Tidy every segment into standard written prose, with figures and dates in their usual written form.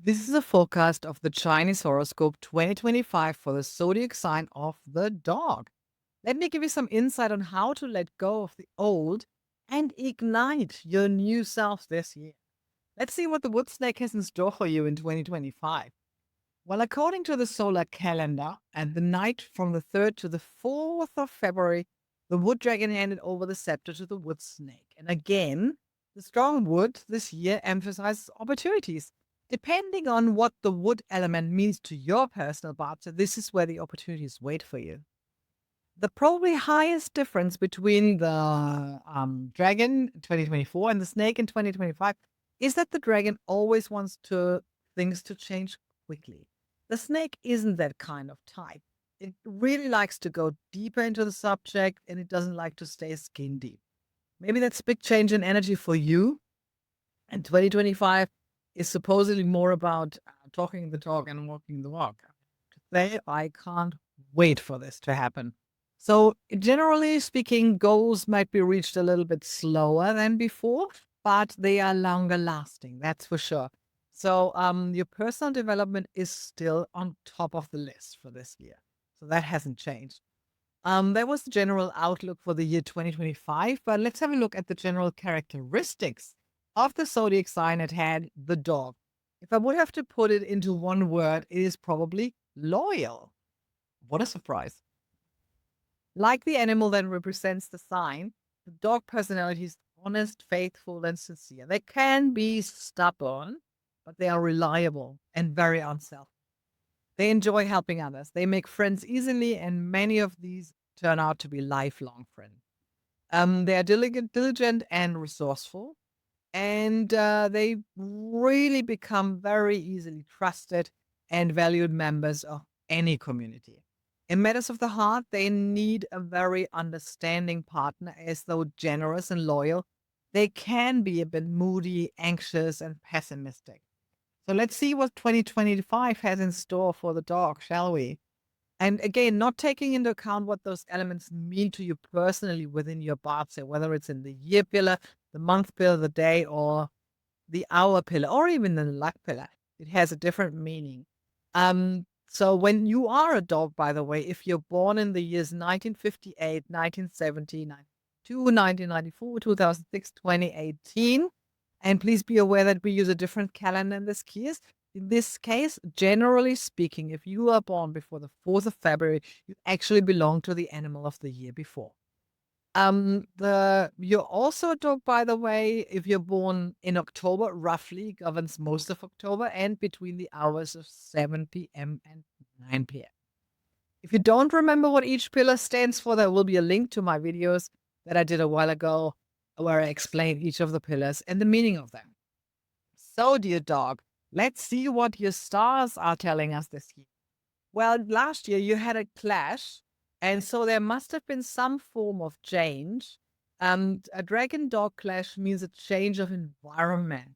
This is a forecast of the Chinese horoscope 2025 for the zodiac sign of the dog. Let me give you some insight on how to let go of the old and ignite your new self this year. Let's see what the wood snake has in store for you in 2025. Well, according to the solar calendar, at the night from the 3rd to the 4th of February, the wood dragon handed over the scepter to the wood snake. And again, the strong wood this year emphasizes opportunities. Depending on what the wood element means to your personal part, so this is where the opportunities wait for you. The probably highest difference between the dragon in 2024 and the snake in 2025 is that the dragon always wants things to change quickly. The snake isn't that kind of type. It really likes to go deeper into the subject and it doesn't like to stay skin deep. Maybe that's a big change in energy for you. And 2025 is supposedly more about talking the talk and walking the walk. Today, I can't wait for this to happen. So, generally speaking, goals might be reached a little bit slower than before, but they are longer lasting. That's for sure. So, your personal development is still on top of the list for this year. So that hasn't changed. That was the general outlook for the year 2025, but let's have a look at the general characteristics of the zodiac sign it had, the dog. If I would have to put it into one word, it is probably loyal. What a surprise. Like the animal that represents the sign, the dog personality is honest, faithful, and sincere. They can be stubborn, but they are reliable and very unselfish. They enjoy helping others. They make friends easily, and many of these turn out to be lifelong friends. They are diligent and resourceful, and they really become very easily trusted and valued members of any community. In matters of the heart, they need a very understanding partner, as though generous and loyal. They can be a bit moody, anxious, and pessimistic. So let's see what 2025 has in store for the dog, shall we? And again, not taking into account what those elements mean to you personally within your Bazi, whether it's in the year pillar, the month pillar, the day, or the hour pillar, or even the luck pillar. It has a different meaning. So when you are a dog, by the way, if you're born in the years 1958, 1970, 1994, 2006, 2018, and please be aware that we use a different calendar in this case. In this case, generally speaking, if you are born before the 4th of February, you actually belong to the animal of the year before. The You're also a dog, by the way, if you're born in October, roughly governs most of October and between the hours of 7 p.m. and 9 p.m. If you don't remember what each pillar stands for, there will be a link to my videos that I did a while ago where I explained each of the pillars and the meaning of them. So, dear dog, let's see what your stars are telling us this year. Well, last year you had a clash, and so there must have been some form of change. A dragon dog clash means a change of environment.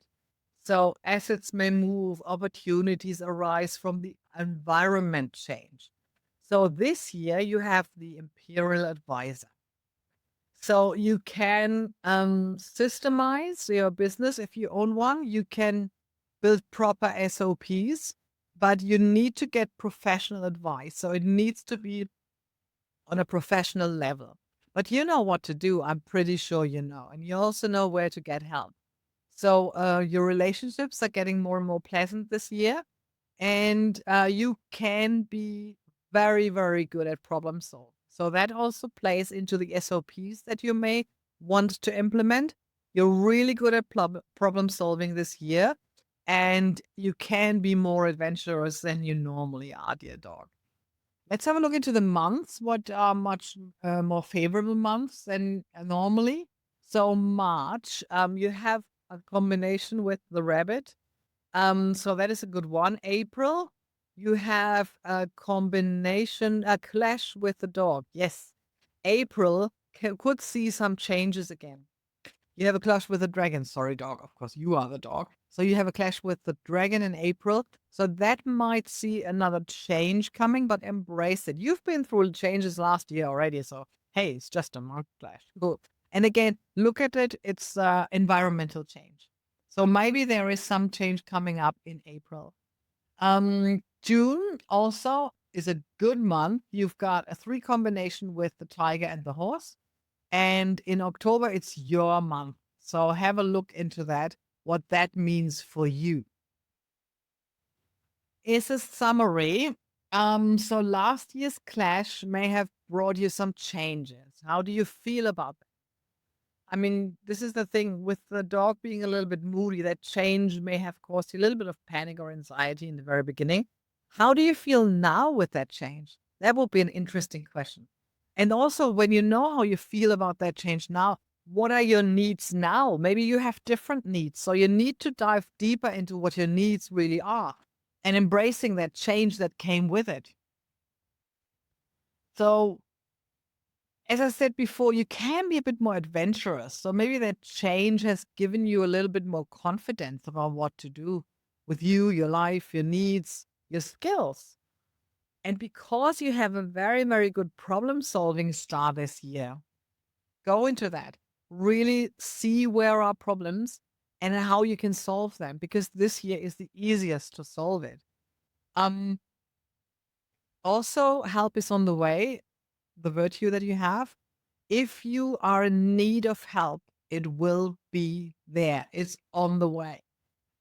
So assets may move, opportunities arise from the environment change. So this year you have the Imperial Advisor. So you can systemize your business if you own one. You can build proper SOPs, but you need to get professional advice. So it needs to be on a professional level. But you know what to do. I'm pretty sure you know. And you also know where to get help. So your relationships are getting more and more pleasant this year. And you can be very, very good at problem solving. So that also plays into the SOPs that you may want to implement. You're really good at problem solving this year, and you can be more adventurous than you normally are, dear dog. Let's have a look into the months. What are much more favorable months than normally? So March, you have a combination with the rabbit. So that is a good one. April, you have a combination, a clash with the dog. Yes, April could see some changes again. You have a clash with the dragon. Sorry, dog. Of course, you are the dog. So you have a clash with the dragon in April. So that might see another change coming, but embrace it. You've been through changes last year already. So, hey, it's just a month clash. Good. And again, look at it. It's environmental change. So maybe there is some change coming up in April. June also is a good month. You've got a three combination with the tiger and the horse. And in October, it's your month. So have a look into that, what that means for you. Is a summary. So last year's clash may have brought you some changes. How do you feel about that? I mean, this is the thing with the dog being a little bit moody, that change may have caused you a little bit of panic or anxiety in the very beginning. How do you feel now with that change? That would be an interesting question. And also, when you know how you feel about that change now, what are your needs now? Maybe you have different needs. So you need to dive deeper into what your needs really are and embracing that change that came with it. So as I said before, you can be a bit more adventurous. So maybe that change has given you a little bit more confidence about what to do with you, your life, your needs, your skills. And because you have a very, very good problem solving style this year, go into that. Really see where are problems and how you can solve them, because this year is the easiest to solve it. Um, Also, help is on the way, the virtue that you have. If you are in need of help, it will be there. It's on the way.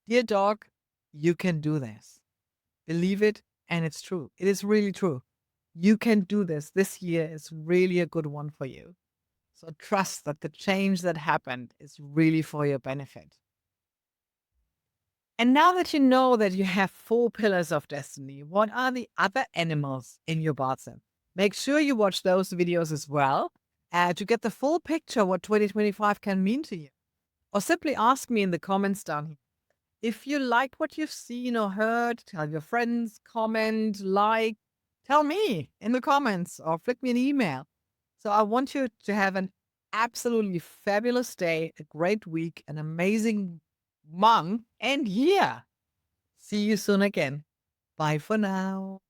Dear dog, you can do this. Believe it, and it's true. It is really true. You can do this. This year is really a good one for you. So trust that the change that happened is really for your benefit. And now that you know that you have four pillars of destiny, what are the other animals in your BaZi? Make sure you watch those videos as well to get the full picture what 2025 can mean to you. Or simply ask me in the comments down here. If you like what you've seen or heard, tell your friends, comment, like, tell me in the comments or flick me an email. So I want you to have an absolutely fabulous day, a great week, an amazing month and year. See you soon again. Bye for now.